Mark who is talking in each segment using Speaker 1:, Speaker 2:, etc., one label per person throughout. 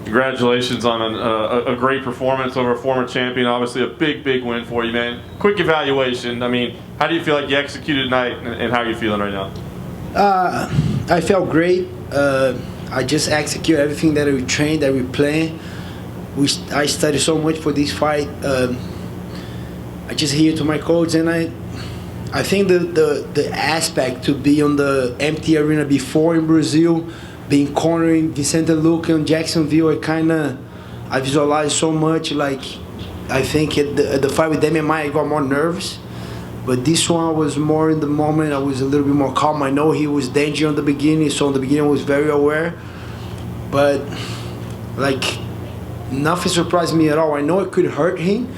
Speaker 1: Congratulations on a great performance over a former champion. Obviously a big win for you, man. Quick evaluation. I mean, how do you feel like you executed tonight, and how are you feeling right now?
Speaker 2: I felt great. I just execute everything that we trained, that we planned. I studied so much for this fight. I just hear to my coach, and I think the aspect to be on the empty arena before in Brazil, being cornering Vicente Luque in Jacksonville, I visualized so much. Like, I think at the fight with Demian Maia, I got more nervous. But this one, I was more in the moment. I was a little bit more calm. I know he was danger on the beginning, so in the beginning I was very aware. But, like, nothing surprised me at all. I know it could hurt him.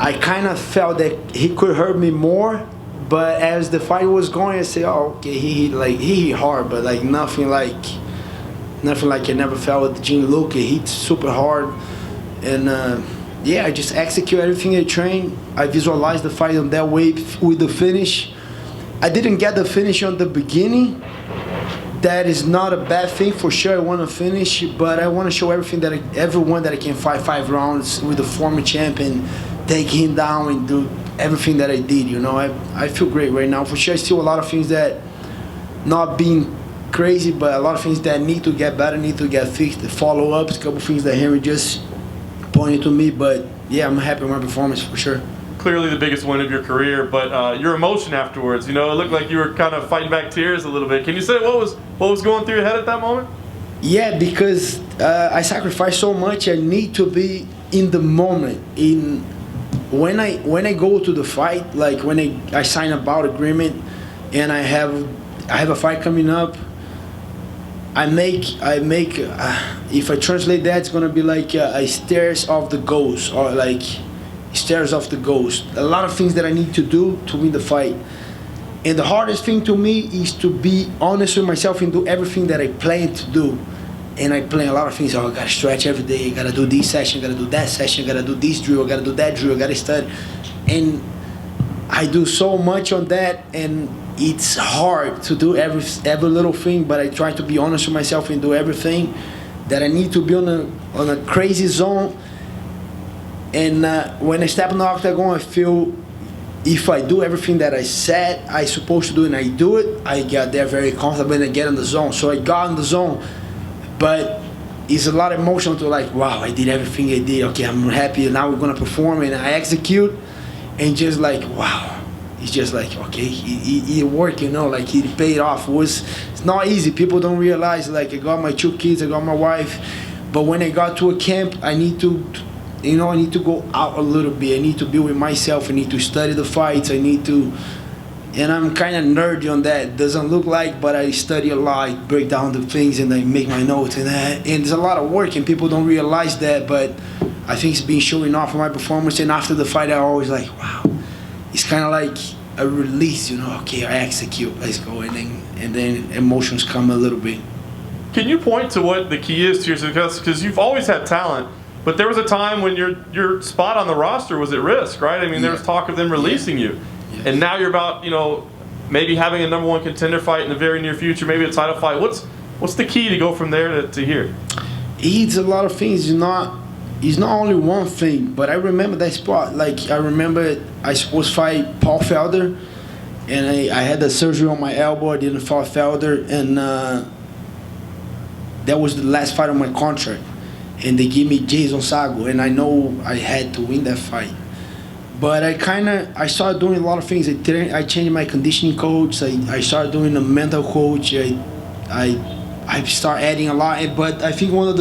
Speaker 2: I kind of felt that he could hurt me more. But as the fight was going, I said, "Oh, okay, he hit hard, but like nothing like I never felt with Gene Luque. He hit super hard, and yeah, I just execute everything I trained. I visualized the fight on that way with the finish. I didn't get the finish on the beginning. That is not a bad thing for sure. I want to finish, but I want to show everyone that I can fight 5 rounds with the former champion, take him down and do everything that I did. You know, I feel great right now. For sure, still a lot of things that not being crazy, but a lot of things that need to get better, need to get fixed. The follow-ups, a couple things that Henry just pointed to me. But yeah, I'm happy with my performance for sure.
Speaker 1: Clearly the biggest win of your career, but your emotion afterwards, you know, it looked like you were kind of fighting back tears a little bit. Can you say what was going through your head at that moment?
Speaker 2: Yeah, because I sacrificed so much. I need to be in the moment. When I go to the fight, like when I sign a bout agreement, and I have a fight coming up, I make if I translate that, it's gonna be like a stairs of the ghost, or like stairs of the ghost. A lot of things that I need to do to win the fight, and the hardest thing to me is to be honest with myself and do everything that I plan to do. And I plan a lot of things. Oh, I gotta stretch every day. I gotta do this session. I gotta do that session. I gotta do this drill. I gotta do that drill. I gotta study. And I do so much on that, and it's hard to do every little thing. But I try to be honest with myself and do everything that I need to be on a crazy zone. And when I step in the octagon, I feel if I do everything that I said I supposed to do and I do it, I get there very comfortable and I get in the zone. So I got in the zone. But it's a lot of emotion to like, wow, I did everything I did. Okay, I'm happy. Now we're gonna perform, and I execute, and just like, wow, it's just like, okay, it worked, you know, like it paid off. It's not easy. People don't realize. Like, I got my 2 kids, I got my wife, but when I got to a camp, I need to go out a little bit. I need to be with myself. I need to study the fights. And I'm kind of nerdy on that. Doesn't look like, but I study a lot, break down the things, and I make my notes. And there's a lot of work, and people don't realize that. But I think it's been showing off in my performance. And after the fight, I always like, wow. It's kind of like a release, you know. Okay, I execute. Let's go, and then emotions come a little bit.
Speaker 1: Can you point to what the key is to your success? Because you've always had talent, but there was a time when your spot on the roster was at risk, right? I mean, there was talk of them releasing you. And now you're about, you know, maybe having a #1 contender fight in the very near future, maybe a title fight. What's the key to go from there to here?
Speaker 2: It's a lot of things. It's not only one thing, but I remember that spot. Like, I remember I supposed to fight Paul Felder, and I had the surgery on my elbow. I didn't fight Felder, and that was the last fight on my contract. And they gave me Jason Sago, and I know I had to win that fight. But I started doing a lot of things. I changed my conditioning coach. I started doing a mental coach. I started adding a lot. But I think one of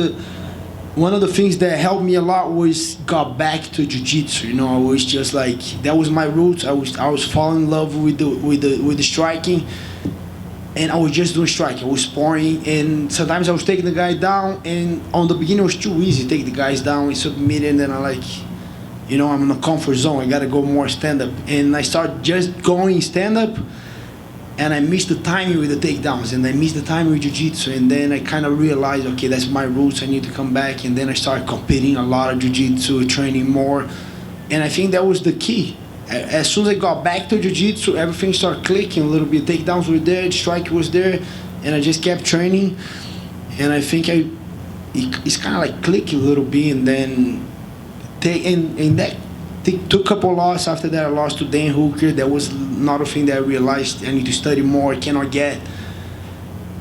Speaker 2: the things that helped me a lot was got back to jiu-jitsu. You know, I was just like, that was my roots. I was falling in love with the striking, and I was just doing striking. I was sparring, and sometimes I was taking the guy down. And on the beginning, it was too easy to take the guys down. We submitted, and then I like, you know, I'm in a comfort zone. I gotta go more stand-up. And I started just going stand-up, and I missed the timing with the takedowns, and I missed the timing with jiu-jitsu. And then I kind of realized, okay, that's my roots. I need to come back. And then I started competing a lot of jiu-jitsu, training more. And I think that was the key. As soon as I got back to jiu-jitsu, everything started clicking a little bit. Takedowns were there, the strike was there, and I just kept training. And I think it's kind of like click a little bit, and then they took a couple losses. After that, I lost to Dan Hooker. That was another thing that I realized I need to study more.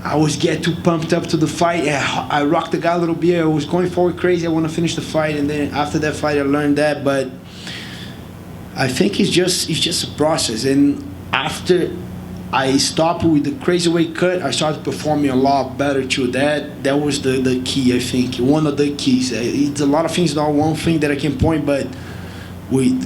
Speaker 2: I was get too pumped up to the fight. I rocked the guy a little bit. I was going forward crazy. I want to finish the fight, and then after that fight, I learned that. But I think it's just a process. And after I stopped with the crazy weight cut, I started performing a lot better too. That was the key, I think. One of the keys. It's a lot of things, not one thing that I can point, but we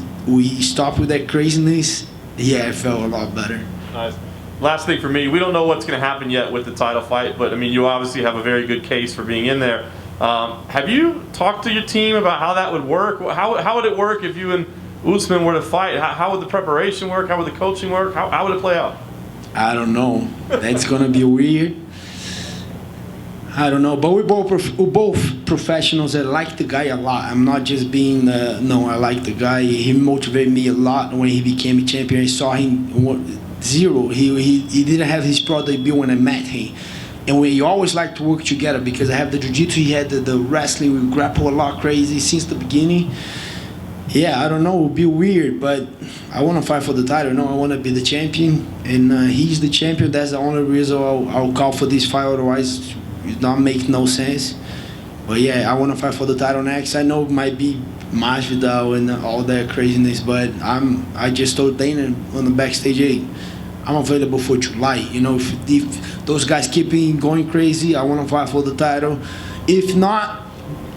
Speaker 2: stopped with that craziness. Yeah, I felt a lot better.
Speaker 1: Nice. Last thing for me, we don't know what's going to happen yet with the title fight, but I mean, you obviously have a very good case for being in there. Have you talked to your team about how that would work? How would it work if you and Usman were to fight? How would the preparation work? How would the coaching work? How would it play out?
Speaker 2: I don't know. That's going to be weird. I don't know, but we're both professionals. I like the guy a lot. I'm not just being, no, I like the guy. He motivated me a lot when he became a champion. I saw him zero. He didn't have his pro debut when I met him. And we always like to work together because I have the jiu-jitsu, he had the wrestling. We grapple a lot crazy since the beginning. Yeah, I don't know, it would be weird, but I want to fight for the title. No, I want to be the champion, and he's the champion. That's the only reason I'll call for this fight, otherwise it don't make no sense. But yeah, I want to fight for the title next. I know it might be Masvidal and all that craziness, but I just told Dana on the backstage, hey, I'm available for July. You know, if those guys keep going crazy, I want to fight for the title. If not,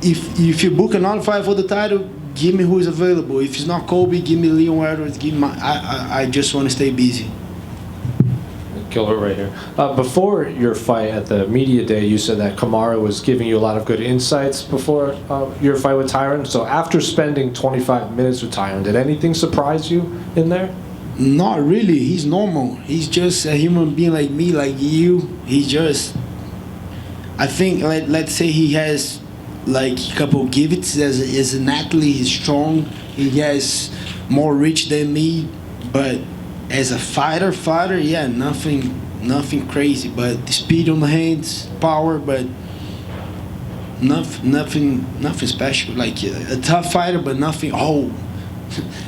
Speaker 2: if you book another fight for the title, give me who is available. If it's not Colby, give me Leon Edwards. Give me I just want to stay busy.
Speaker 3: Gilbert right here. Before your fight at the media day, you said that Kamaru was giving you a lot of good insights before your fight with Tyron. So after spending 25 minutes with Tyron, did anything surprise you in there?
Speaker 2: Not really. He's normal. He's just a human being like me, like you. He just, I think, let's say he has like a couple of gifts as an athlete. He's strong. He has more reach than me, but as a fighter, yeah, nothing crazy. But the speed on the hands, power, but nothing special. Like a tough fighter, but nothing. Oh,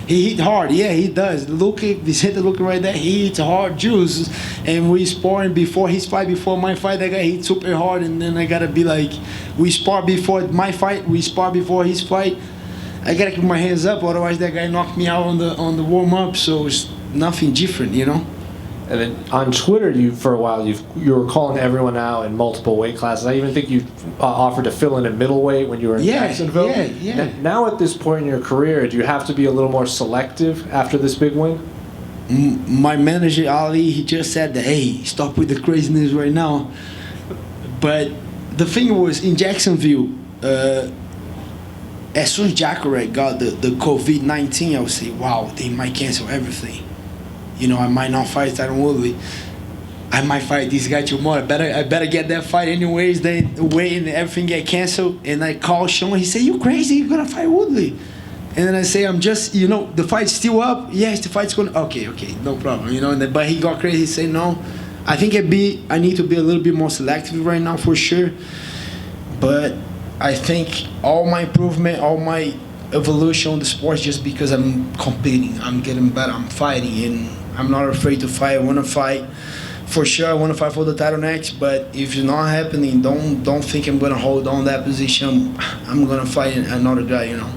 Speaker 2: he hit hard. Yeah, he does. Look, Vicente, look right there. He hits hard, juice. And we sparring before his fight, before my fight. That guy hit super hard, and then I gotta be like, we spar before my fight. We spar before his fight. I gotta keep my hands up, otherwise that guy knocked me out on the warm up. So it's nothing different, you know.
Speaker 3: And then on Twitter, for a while, you were calling everyone out in multiple weight classes. I even think you offered to fill in at middleweight when you were in Jacksonville.
Speaker 2: Yeah.
Speaker 3: Now at this point in your career, do you have to be a little more selective after this big win?
Speaker 2: My manager, Ali, he just said that, hey, stop with the craziness right now. But the thing was, in Jacksonville, as soon as Jacare got the COVID-19, I would say, wow, they might cancel everything. You know, I might not fight Tyron Woodley. I might fight this guy tomorrow. I better get that fight anyways. Then wait and everything get canceled. And I call Sean. He said, "You crazy? You're gonna fight Woodley?" And then I say, "I'm just, you know, the fight's still up. Yes, the fight's gonna. Okay, no problem. You know." And then, but he got crazy. He said, "No, I think I need to be a little bit more selective right now for sure." But I think all my improvement, all my evolution on the sport is just because I'm competing. I'm getting better. I'm fighting, and I'm not afraid to fight. I want to fight for sure. I want to fight for the title next. But if it's not happening, don't think I'm gonna hold on that position. I'm gonna fight another guy, you know.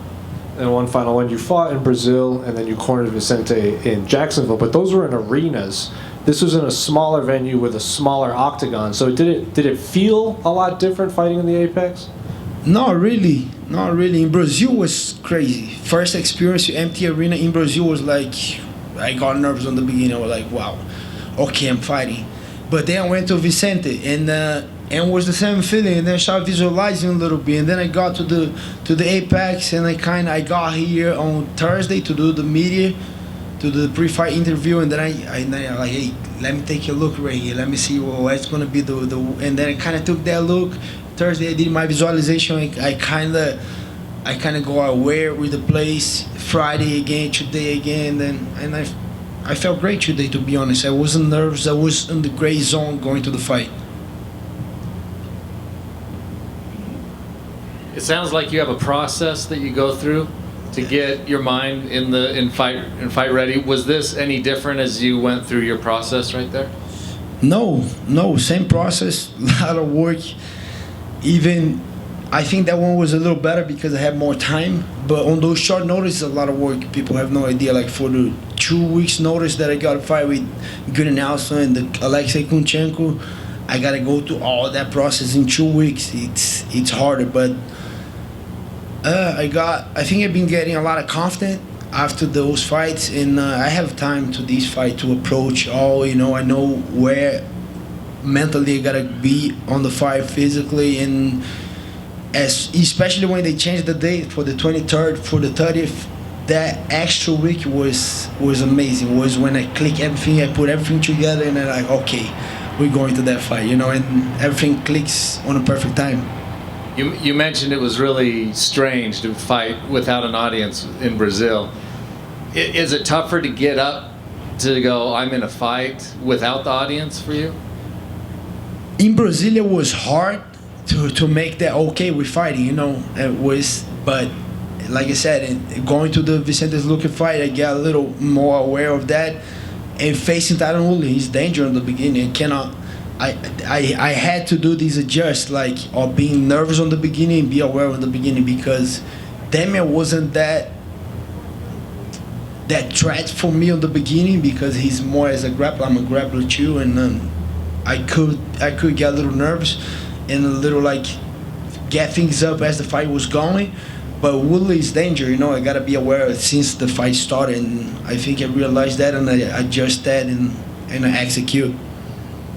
Speaker 3: And one final one, you fought in Brazil, and then you cornered Vicente in Jacksonville. But those were in arenas. This was in a smaller venue with a smaller octagon. So did it feel a lot different fighting in the Apex?
Speaker 2: Not really. In Brazil was crazy. First experience, empty arena in Brazil was like, I got nervous on the beginning. I was like, wow, okay, I'm fighting. But then I went to Vicente, and it was the same feeling. And then I started visualizing a little bit. And then I got to the Apex, and I got here on Thursday to do the media, to the pre-fight interview. And then I like, hey, let me take a look right here. Let me see what's gonna be the. And then I kind of took that look. Thursday I did my visualization. I kind of go aware with the place. Friday again, today again, and I felt great today, to be honest. I wasn't nervous. I was in the gray zone going to the fight.
Speaker 4: It sounds like you have a process that you go through to get your mind in fight ready. Was this any different as you went through your process right there?
Speaker 2: No, same process, a lot of work. Even I think that one was a little better because I had more time. But on those short notice, a lot of work. People have no idea. Like for the 2 weeks notice that I got a fight with Gunnar Nelson and Alexei Kunchenko, I gotta go through all that process in 2 weeks. It's harder, but I think I've been getting a lot of confidence after those fights, and I have time to this fight to approach all. I know where mentally I gotta be on the fight, physically, and especially when they changed the date for the 23rd for the 30th. That extra week was amazing. Was when I click everything, I put everything together, and I'm like, okay, we're going to that fight, and everything clicks on a perfect time.
Speaker 4: You mentioned it was really strange to fight without an audience in Brazil. Is it tougher to get up to go, I'm in a fight without the audience for you?
Speaker 2: In Brazil, it was hard to make that, okay, we're fighting, It was, but like I said, going to the Vicente Luque fight, I get a little more aware of that. And facing Tyron Woodley, he's dangerous in the beginning. I had to do this adjust, or being nervous on the beginning, be aware on the beginning, because Damian wasn't that threat for me on the beginning, because he's more as a grappler. I'm a grappler too, and I could get a little nervous and a little get things up as the fight was going. But Woodley is danger, I gotta be aware since the fight started, and I think I realized that, and I adjust that and I execute.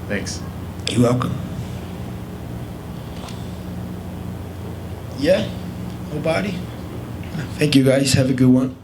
Speaker 4: Thanks.
Speaker 2: You're welcome. Yeah, nobody. Thank you guys. Have a good one.